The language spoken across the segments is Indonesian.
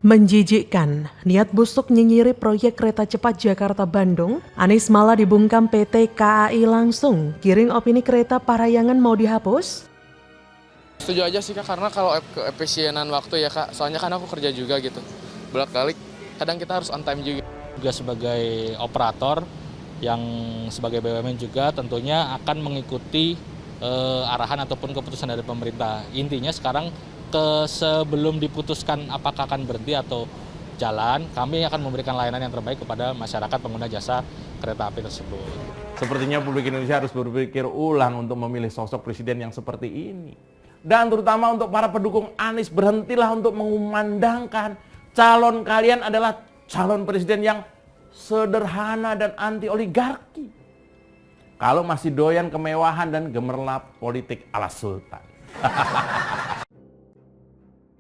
Menjijikkan, niat busuk nyinyiri proyek kereta cepat Jakarta-Bandung, Anies malah dibungkam PT KAI langsung, giring opini kereta Parahyangan mau dihapus? Setuju aja sih Kak, karena kalau keefisienan waktu ya Kak, soalnya kan aku kerja juga gitu, bolak-balik, kadang kita harus on time juga. Juga sebagai operator yang sebagai BUMN juga tentunya akan mengikuti arahan ataupun keputusan dari pemerintah. Intinya sekarang sebelum diputuskan apakah akan berhenti atau jalan, kami akan memberikan layanan yang terbaik kepada masyarakat pengguna jasa kereta api tersebut. Sepertinya publik Indonesia harus berpikir ulang untuk memilih sosok presiden yang seperti ini. Dan terutama untuk para pendukung Anies, berhentilah untuk mengumandangkan calon kalian adalah calon presiden yang sederhana dan anti oligarki. Kalau masih doyan kemewahan dan gemerlap politik ala sultan.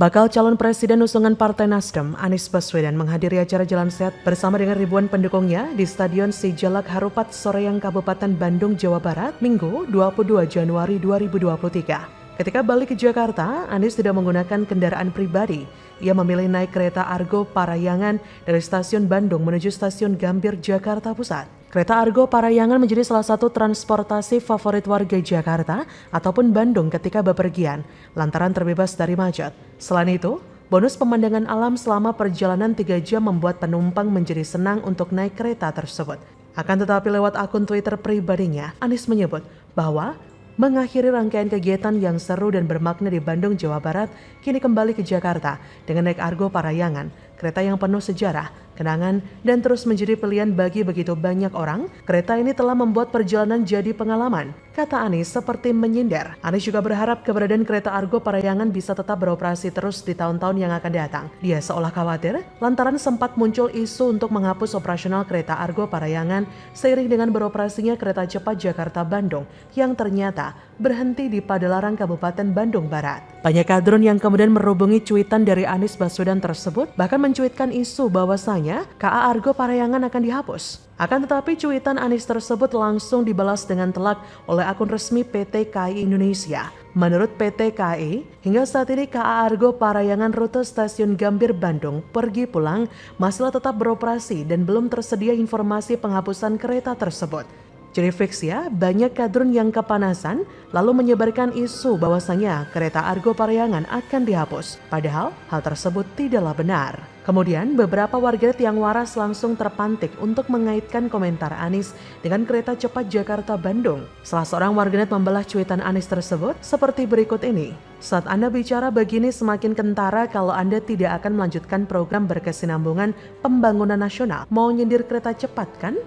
Bakal calon presiden usungan Partai Nasdem, Anies Baswedan menghadiri acara Jalan Sehat bersama dengan ribuan pendukungnya di Stadion Sijalak Harupat Soreang Kabupaten Bandung, Jawa Barat, Minggu 22 Januari 2023. Ketika balik ke Jakarta, Anies tidak menggunakan kendaraan pribadi. Ia memilih naik kereta Argo Parahyangan dari stasiun Bandung menuju stasiun Gambir, Jakarta Pusat. Kereta Argo Parahyangan menjadi salah satu transportasi favorit warga Jakarta ataupun Bandung ketika bepergian, lantaran terbebas dari macet. Selain itu, bonus pemandangan alam selama perjalanan 3 jam membuat penumpang menjadi senang untuk naik kereta tersebut. Akan tetapi lewat akun Twitter pribadinya, Anies menyebut bahwa mengakhiri rangkaian kegiatan yang seru dan bermakna di Bandung, Jawa Barat, kini kembali ke Jakarta dengan naik Argo Parahyangan, kereta yang penuh sejarah, kenangan, dan terus menjadi pilihan bagi begitu banyak orang. Kereta ini telah membuat perjalanan jadi pengalaman, kata Anies seperti menyindir. Anies juga berharap keberadaan kereta Argo Parahyangan bisa tetap beroperasi terus di tahun-tahun yang akan datang. Dia seolah khawatir lantaran sempat muncul isu untuk menghapus operasional kereta Argo Parahyangan seiring dengan beroperasinya kereta cepat Jakarta-Bandung yang ternyata berhenti di Padalarang, Kabupaten Bandung Barat. Banyak kadrun yang kemudian merhubungi cuitan dari Anies Baswedan tersebut, bahkan mencuitkan isu bahwasanya KA Argo Parahyangan akan dihapus. Akan tetapi cuitan Anies tersebut langsung dibalas dengan telak oleh akun resmi PT KAI Indonesia. Menurut PT KAI, hingga saat ini KA Argo Parahyangan rute stasiun Gambir Bandung pergi pulang masih tetap beroperasi dan belum tersedia informasi penghapusan kereta tersebut. Jadi fix ya, banyak kadrun yang kepanasan lalu menyebarkan isu bahwasanya kereta Argo Parahyangan akan dihapus. Padahal hal tersebut tidaklah benar. Kemudian beberapa warganet yang waras langsung terpantik untuk mengaitkan komentar Anies dengan kereta cepat Jakarta-Bandung. Salah seorang warganet membelah cuitan Anies tersebut seperti berikut ini. Saat Anda bicara begini semakin kentara kalau Anda tidak akan melanjutkan program berkesinambungan pembangunan nasional. Mau nyindir kereta cepat kan?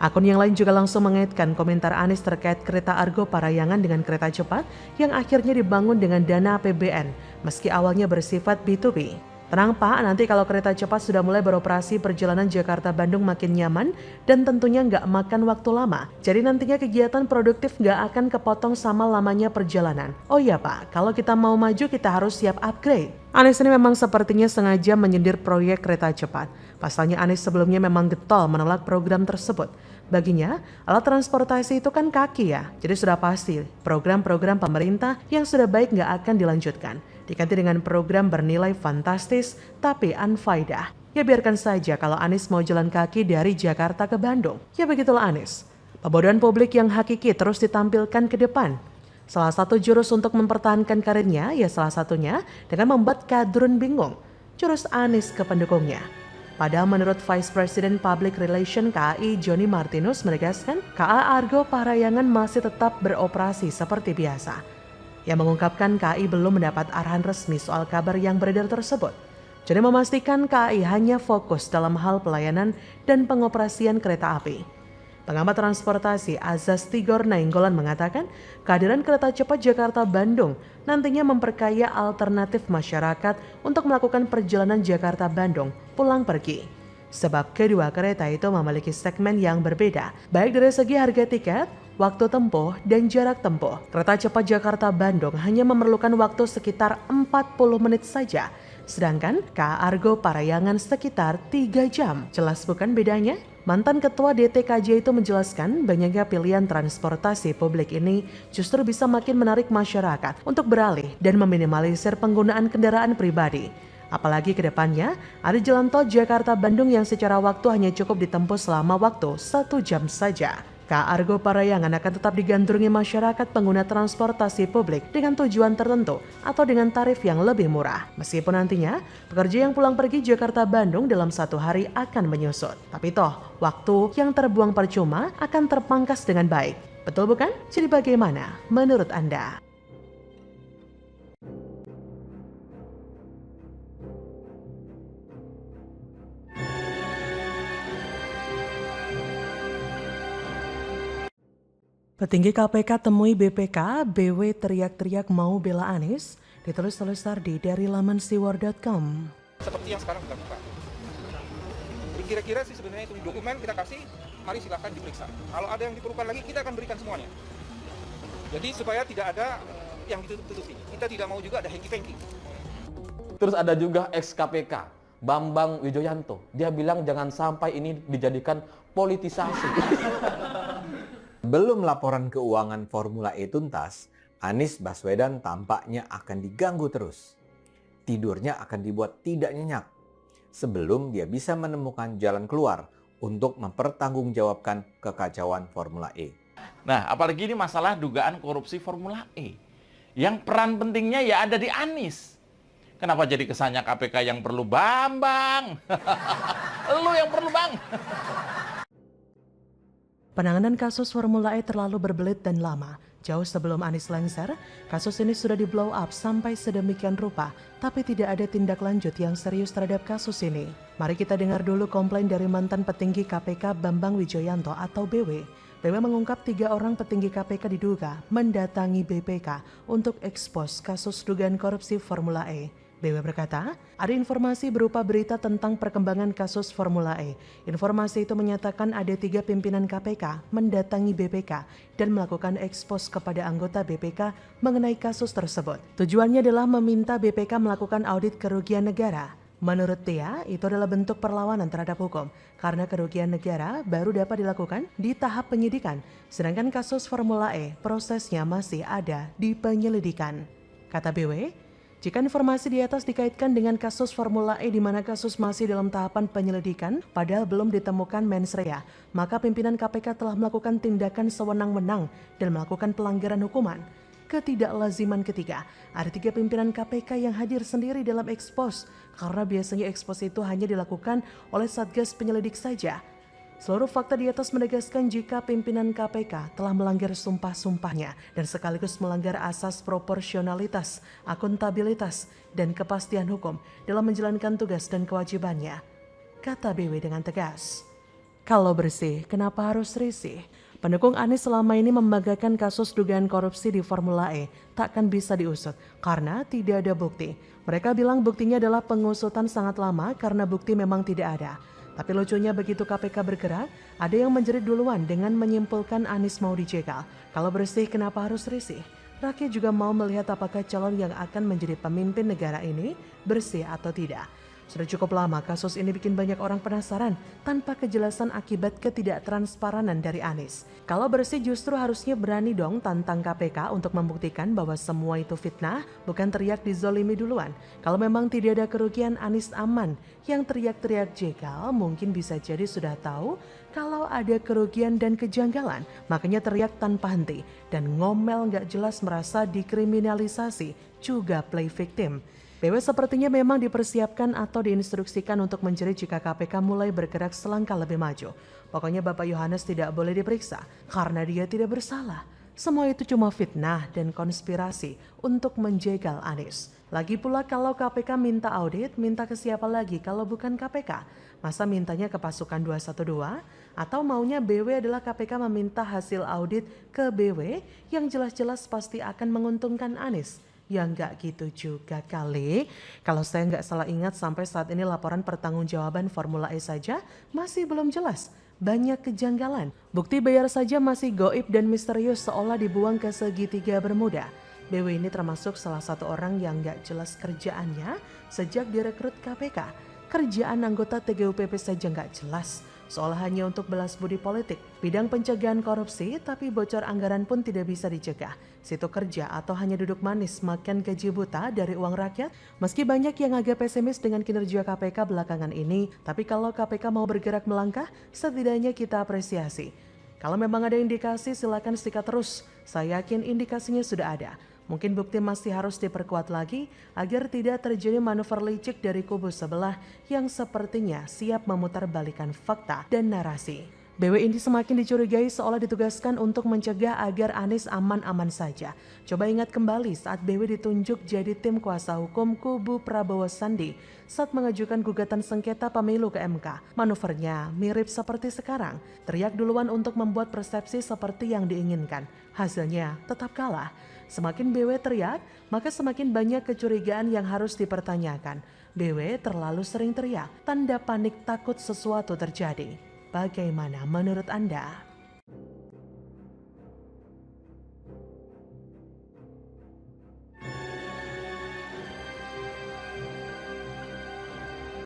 Akun yang lain juga langsung mengaitkan komentar Anies terkait kereta Argo Parahyangan dengan kereta cepat yang akhirnya dibangun dengan dana APBN meski awalnya bersifat B2B. Tenang Pak, nanti kalau kereta cepat sudah mulai beroperasi perjalanan Jakarta-Bandung makin nyaman dan tentunya nggak makan waktu lama. Jadi nantinya kegiatan produktif nggak akan kepotong sama lamanya perjalanan. Oh iya Pak, kalau kita mau maju kita harus siap upgrade. Anies ini memang sepertinya sengaja menyindir proyek kereta cepat. Pasalnya Anies sebelumnya memang getol menolak program tersebut. Baginya, alat transportasi itu kan kaki ya, jadi sudah pasti program-program pemerintah yang sudah baik nggak akan dilanjutkan. Diganti dengan program bernilai fantastis tapi unfaedah. Ya biarkan saja kalau Anies mau jalan kaki dari Jakarta ke Bandung. Ya begitulah Anies. Pembodohan publik yang hakiki terus ditampilkan ke depan. Salah satu jurus untuk mempertahankan karirnya ya salah satunya dengan membuat kadrun bingung. Jurus Anies ke pendukungnya. Padahal menurut Vice President Public Relation KAI Joni Martinus menegaskan KA Argo Parahyangan masih tetap beroperasi seperti biasa. Yang mengungkapkan KAI belum mendapat arahan resmi soal kabar yang beredar tersebut. Joni memastikan KAI hanya fokus dalam hal pelayanan dan pengoperasian kereta api. Pengamat transportasi Azaz Tigor Nainggolan mengatakan kehadiran kereta cepat Jakarta-Bandung nantinya memperkaya alternatif masyarakat untuk melakukan perjalanan Jakarta-Bandung pulang pergi. Sebab kedua kereta itu memiliki segmen yang berbeda, baik dari segi harga tiket, waktu tempuh, dan jarak tempuh. Kereta cepat Jakarta-Bandung hanya memerlukan waktu sekitar 40 menit saja, sedangkan KA Argo Parahyangan sekitar 3 jam. Jelas bukan bedanya? Mantan Ketua DTKJ itu menjelaskan banyaknya pilihan transportasi publik ini justru bisa makin menarik masyarakat untuk beralih dan meminimalisir penggunaan kendaraan pribadi. Apalagi ke depannya, ada jalan tol Jakarta-Bandung yang secara waktu hanya cukup ditempuh selama waktu 1 jam saja. KA Argo Parayangan akan tetap digandrungi masyarakat pengguna transportasi publik dengan tujuan tertentu atau dengan tarif yang lebih murah. Meskipun nantinya, pekerja yang pulang pergi Jakarta-Bandung dalam 1 hari akan menyusut. Tapi toh, waktu yang terbuang percuma akan terpangkas dengan baik. Betul bukan? Jadi bagaimana menurut Anda? Petinggi KPK temui BPK, BW teriak-teriak mau bela Anies, ditulis oleh Sardi dari laman siwar.com. Seperti yang sekarang dilakukan. Jadi kira-kira sih sebenarnya itu dokumen kita kasih, mari silakan diperiksa. Kalau ada yang diperlukan lagi, kita akan berikan semuanya. Jadi supaya tidak ada yang ditutup-tutupi. Kita tidak mau juga ada hengki-pengki. Terus ada juga ex KPK, Bambang Wijoyanto. Dia bilang jangan sampai ini dijadikan politisasi. Belum laporan keuangan Formula E tuntas, Anies Baswedan tampaknya akan diganggu terus. Tidurnya akan dibuat tidak nyenyak sebelum dia bisa menemukan jalan keluar untuk mempertanggungjawabkan kekacauan Formula E. Nah, apalagi ini masalah dugaan korupsi Formula E. Yang peran pentingnya ya ada di Anies. Kenapa jadi kesannya KPK yang perlu Bambang? Lu yang perlu Bang. Penanganan kasus Formula E terlalu berbelit dan lama. Jauh sebelum Anies lengser, kasus ini sudah di-blow up sampai sedemikian rupa, tapi tidak ada tindak lanjut yang serius terhadap kasus ini. Mari kita dengar dulu komplain dari mantan petinggi KPK Bambang Wijoyanto atau BW. BW mengungkap 3 orang petinggi KPK diduga mendatangi BPK untuk ekspos kasus dugaan korupsi Formula E. BW berkata, ada informasi berupa berita tentang perkembangan kasus Formula E. Informasi itu menyatakan ada 3 pimpinan KPK mendatangi BPK dan melakukan ekspos kepada anggota BPK mengenai kasus tersebut. Tujuannya adalah meminta BPK melakukan audit kerugian negara. Menurut dia, itu adalah bentuk perlawanan terhadap hukum, karena kerugian negara baru dapat dilakukan di tahap penyidikan, sedangkan kasus Formula E prosesnya masih ada di penyelidikan. Kata BW, jika informasi di atas dikaitkan dengan kasus Formula E di mana kasus masih dalam tahapan penyelidikan padahal belum ditemukan mens rea, maka pimpinan KPK telah melakukan tindakan sewenang-wenang dan melakukan pelanggaran hukuman. Ketidaklaziman ketiga, ada 3 pimpinan KPK yang hadir sendiri dalam ekspos, karena biasanya ekspos itu hanya dilakukan oleh Satgas penyelidik saja. Seluruh fakta di atas menegaskan jika pimpinan KPK telah melanggar sumpah-sumpahnya dan sekaligus melanggar asas proporsionalitas, akuntabilitas, dan kepastian hukum dalam menjalankan tugas dan kewajibannya. Kata BW dengan tegas. Kalau bersih, kenapa harus risih? Pendukung Anies selama ini membanggakan kasus dugaan korupsi di Formula E takkan bisa diusut karena tidak ada bukti. Mereka bilang buktinya adalah pengusutan sangat lama karena bukti memang tidak ada. Tapi lucunya begitu KPK bergerak, ada yang menjerit duluan dengan menyimpulkan Anies mau dijegal. Kalau bersih, kenapa harus risih? Rakyat juga mau melihat apakah calon yang akan menjadi pemimpin negara ini bersih atau tidak. Sudah cukup lama kasus ini bikin banyak orang penasaran tanpa kejelasan akibat ketidaktransparan dari Anies. Kalau bersih justru harusnya berani dong tantang KPK untuk membuktikan bahwa semua itu fitnah, bukan teriak dizolimi duluan. Kalau memang tidak ada kerugian, Anies aman. Yang teriak-teriak jegal mungkin bisa jadi sudah tahu kalau ada kerugian dan kejanggalan, makanya teriak tanpa henti dan ngomel gak jelas merasa dikriminalisasi, juga play victim. BW sepertinya memang dipersiapkan atau diinstruksikan untuk menjerit jika KPK mulai bergerak selangkah lebih maju. Pokoknya Bapak Yohanes tidak boleh diperiksa karena dia tidak bersalah. Semua itu cuma fitnah dan konspirasi untuk menjegal Anies. Lagi pula kalau KPK minta audit, minta ke siapa lagi kalau bukan KPK? Masa mintanya ke pasukan 212? Atau maunya BW adalah KPK meminta hasil audit ke BW yang jelas-jelas pasti akan menguntungkan Anies? Ya nggak gitu juga kali. Kalau saya nggak salah ingat sampai saat ini laporan pertanggungjawaban Formula E saja masih belum jelas. Banyak kejanggalan. Bukti bayar saja masih goib dan misterius seolah dibuang ke segitiga Bermuda. BW ini termasuk salah satu orang yang nggak jelas kerjaannya sejak direkrut KPK. Kerjaan anggota TGUPP saja nggak jelas. seolah hanya untuk belas budi politik. Bidang pencegahan korupsi, tapi bocor anggaran pun tidak bisa dicegah. Situ kerja atau hanya duduk manis makan gaji buta dari uang rakyat? Meski banyak yang agak pesimis dengan kinerja KPK belakangan ini, tapi kalau KPK mau bergerak melangkah, setidaknya kita apresiasi. Kalau memang ada indikasi, silakan sikat terus. Saya yakin indikasinya sudah ada. Mungkin bukti masih harus diperkuat lagi agar tidak terjadi manuver licik dari kubu sebelah yang sepertinya siap memutarbalikkan fakta dan narasi. BW ini semakin dicurigai seolah ditugaskan untuk mencegah agar Anies aman-aman saja. Coba ingat kembali saat BW ditunjuk jadi tim kuasa hukum kubu Prabowo Sandi saat mengajukan gugatan sengketa pemilu ke MK. Manuvernya mirip seperti sekarang, teriak duluan untuk membuat persepsi seperti yang diinginkan. Hasilnya tetap kalah. Semakin BW teriak, maka semakin banyak kecurigaan yang harus dipertanyakan. BW terlalu sering teriak, tanda panik takut sesuatu terjadi. Bagaimana menurut Anda?